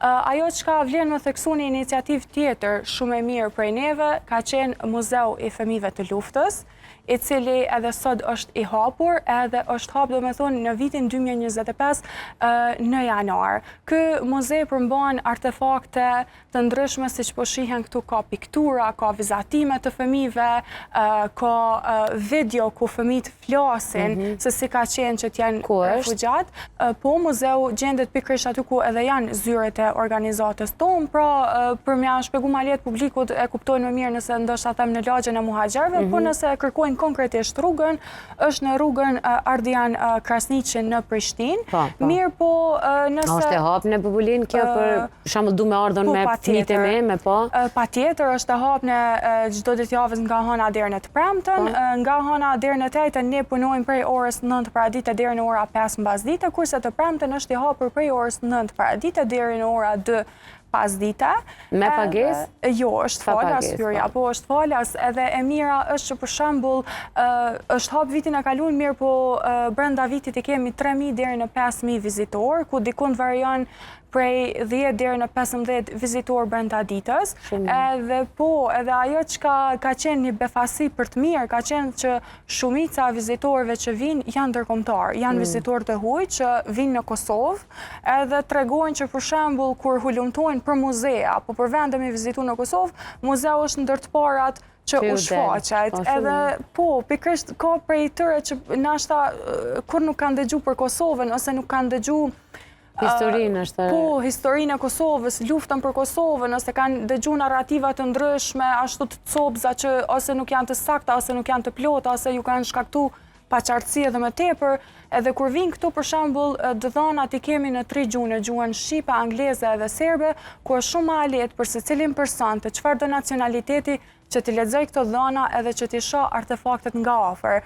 Ajo që ka vlen më theksu një iniciativë tjetër shumë e mirë prej neve, ka qenë Muzeu i Fëmijëve të Luftës, i cili edhe sot është i hapur, edhe është hapur domethënë në vitin 2025 në janar. Ky muze përmban artefakte të ndryshme, siç po shihen këtu, ka piktura, ka vizatime të fëmijëve, ka video ku fëmijët flasin se si ka qenë që t'janë refugjat. Po muzeu gjendet pikërisht aty ku edhe janë zyret e organizatës tonë, pra për m'ia shpjegu ma lehtë publikut e kuptojnë më mirë nëse ndoshta them në lagjen e muhaxherëve, po nëse kërkojnë konkretisht rrugën, është në rrugën Ardian Krasniqi në Prishtinë. Mirë po nëse... është e hapur në popullin kjo për shembull du me ardhën me fëmijët e me po? Patjetër është e hapur në çdo ditë javës nga hëna deri në të premten, nga hëna deri në të njëjtën ne punojmë prej orës 9 paradite deri në ora 5 mbasdite, kurse të premten është i hapur prej orës 9 paradite deri në ora 2 pasdite. Me pagesë? Jo, është falas, hyrja, po është falas, edhe e mira është që për shembull është hap vitin e kaluar, mirë po brenda vitit i kemi 3.000 deri në 5.000 vizitor, ku dikund varion prej 10 deri në 15 vizitor brenda ditës. Edhe po, edhe ajo që ka qenë një befasi për të mirë, ka qenë që shumica vizitorëve që vinë janë ndërkombëtar, janë vizitorë të huaj që vinë në Kosovë, edhe tregojnë që për shembull kur hulumtojnë për muze apo për vende me vizitu në Kosovë, muzeu është ndër të parat që u shfaqet. Edhe po, pikërisht ka prej tyre që nashta kur nuk kanë dëgju për Kosovën ose nuk kanë dëgju historinë është... Po, historinë e Kosovës, luftën për Kosovën, ose kanë dëgju narrativa të ndryshme, ashtu të copza që ose nuk janë të sakta, ose nuk janë të plota, ose ju kanë shkaktu paqartësi edhe më tepër, edhe kur vinë këtu për shembull dhënat i kemi në 3 gjuhë, në gjuhën shqipe, angleze edhe serbe, ku është shumë më lehtë për secilin person të çfarëdo nacionaliteti që t'i lexoj këto dhëna edhe që t'i shoh artefaktet nga afër.